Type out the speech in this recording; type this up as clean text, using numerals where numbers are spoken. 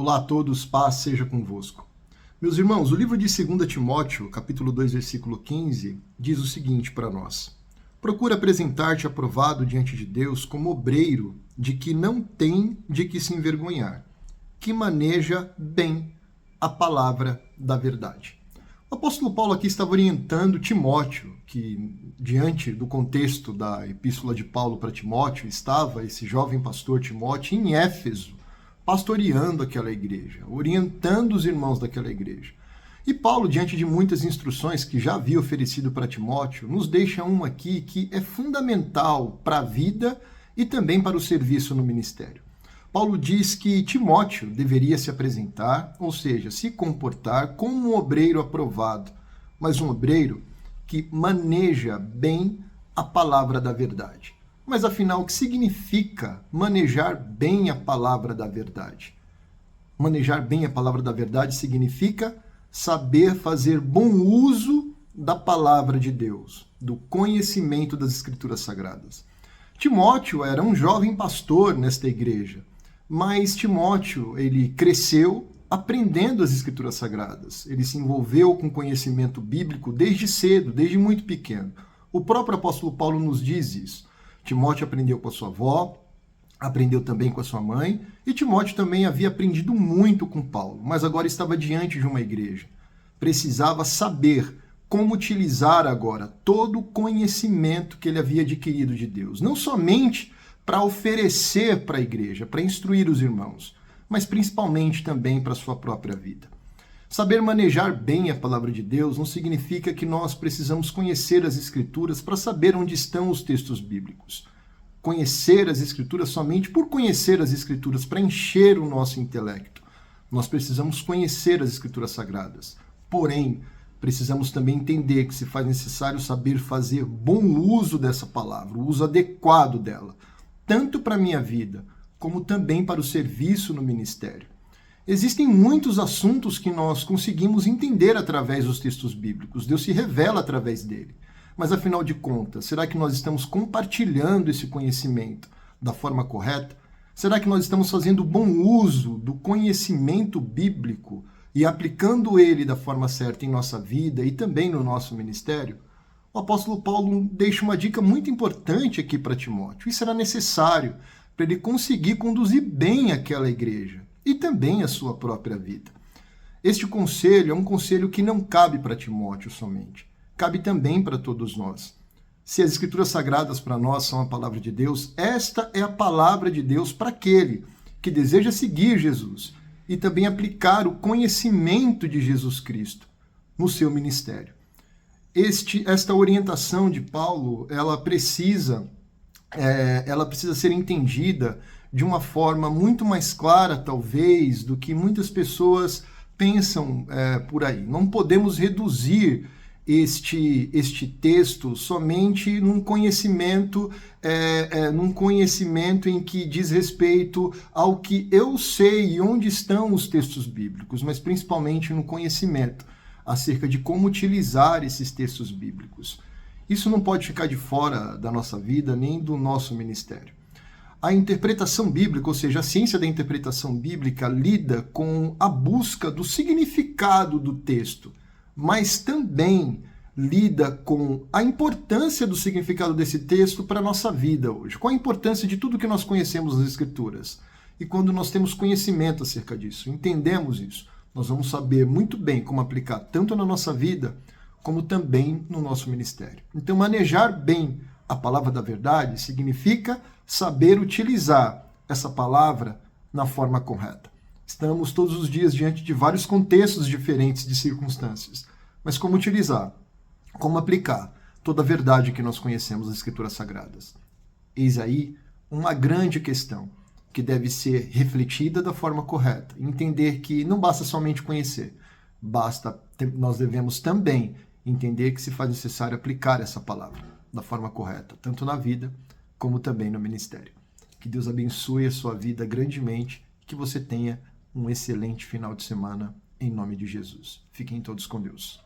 Olá a todos, paz seja convosco. Meus irmãos, o livro de 2 Timóteo, capítulo 2, versículo 15, diz o seguinte para nós: Procura apresentar-te aprovado diante de Deus como obreiro de que não tem de que se envergonhar, que maneja bem a palavra da verdade. O apóstolo Paulo aqui estava orientando Timóteo, que diante do contexto da epístola de Paulo para Timóteo, estava esse jovem pastor Timóteo em Éfeso, pastoreando aquela igreja, orientando os irmãos daquela igreja. E Paulo, diante de muitas instruções que já havia oferecido para Timóteo, nos deixa uma aqui que é fundamental para a vida e também para o serviço no ministério. Paulo diz que Timóteo deveria se apresentar, ou seja, se comportar como um obreiro aprovado, mas um obreiro que maneja bem a palavra da verdade. Mas afinal, o que significa manejar bem a palavra da verdade? Manejar bem a palavra da verdade significa saber fazer bom uso da palavra de Deus, do conhecimento das Escrituras Sagradas. Timóteo era um jovem pastor nesta igreja, mas Timóteo, ele cresceu aprendendo as Escrituras Sagradas. Ele se envolveu com conhecimento bíblico desde cedo, desde muito pequeno. O próprio apóstolo Paulo nos diz isso. Timóteo aprendeu com a sua avó, aprendeu também com a sua mãe, e Timóteo também havia aprendido muito com Paulo, mas agora estava diante de uma igreja. Precisava saber como utilizar agora todo o conhecimento que ele havia adquirido de Deus, não somente para oferecer para a igreja, para instruir os irmãos, mas principalmente também para a sua própria vida. Saber manejar bem a palavra de Deus não significa que nós precisamos conhecer as Escrituras para saber onde estão os textos bíblicos. Conhecer as Escrituras somente por conhecer as Escrituras, para encher o nosso intelecto. Nós precisamos conhecer as Escrituras Sagradas. Porém, precisamos também entender que se faz necessário saber fazer bom uso dessa palavra, o uso adequado dela, tanto para a minha vida, como também para o serviço no ministério. Existem muitos assuntos que nós conseguimos entender através dos textos bíblicos. Deus se revela através dele. Mas, afinal de contas, será que nós estamos compartilhando esse conhecimento da forma correta? Será que nós estamos fazendo bom uso do conhecimento bíblico e aplicando ele da forma certa em nossa vida e também no nosso ministério? O apóstolo Paulo deixa uma dica muito importante aqui para Timóteo. Isso era necessário para ele conseguir conduzir bem aquela igreja e também a sua própria vida. Este conselho é um conselho que não cabe para Timóteo somente, cabe também para todos nós. Se as Escrituras Sagradas para nós são a palavra de Deus, esta é a palavra de Deus para aquele que deseja seguir Jesus e também aplicar o conhecimento de Jesus Cristo no seu ministério. Esta orientação de Paulo, ela precisa ser entendida de uma forma muito mais clara, talvez, do que muitas pessoas pensam por aí. Não podemos reduzir este texto somente num conhecimento em que diz respeito ao que eu sei e onde estão os textos bíblicos, mas principalmente no conhecimento acerca de como utilizar esses textos bíblicos. Isso não pode ficar de fora da nossa vida, nem do nosso ministério. A interpretação bíblica, ou seja, a ciência da interpretação bíblica, lida com a busca do significado do texto, mas também lida com a importância do significado desse texto para a nossa vida hoje. Qual a importância de tudo que nós conhecemos nas Escrituras? E quando nós temos conhecimento acerca disso, entendemos isso, nós vamos saber muito bem como aplicar tanto na nossa vida, como também no nosso ministério. Então, manejar bem a palavra da verdade significa saber utilizar essa palavra na forma correta. Estamos todos os dias diante de vários contextos diferentes de circunstâncias, mas como utilizar, como aplicar toda a verdade que nós conhecemos das Escrituras Sagradas? Eis aí uma grande questão que deve ser refletida da forma correta. Entender que não basta somente conhecer, nós devemos também entender que se faz necessário aplicar essa palavra da forma correta, tanto na vida como também no ministério. Que Deus abençoe a sua vida grandemente, que você tenha um excelente final de semana, em nome de Jesus. Fiquem todos com Deus.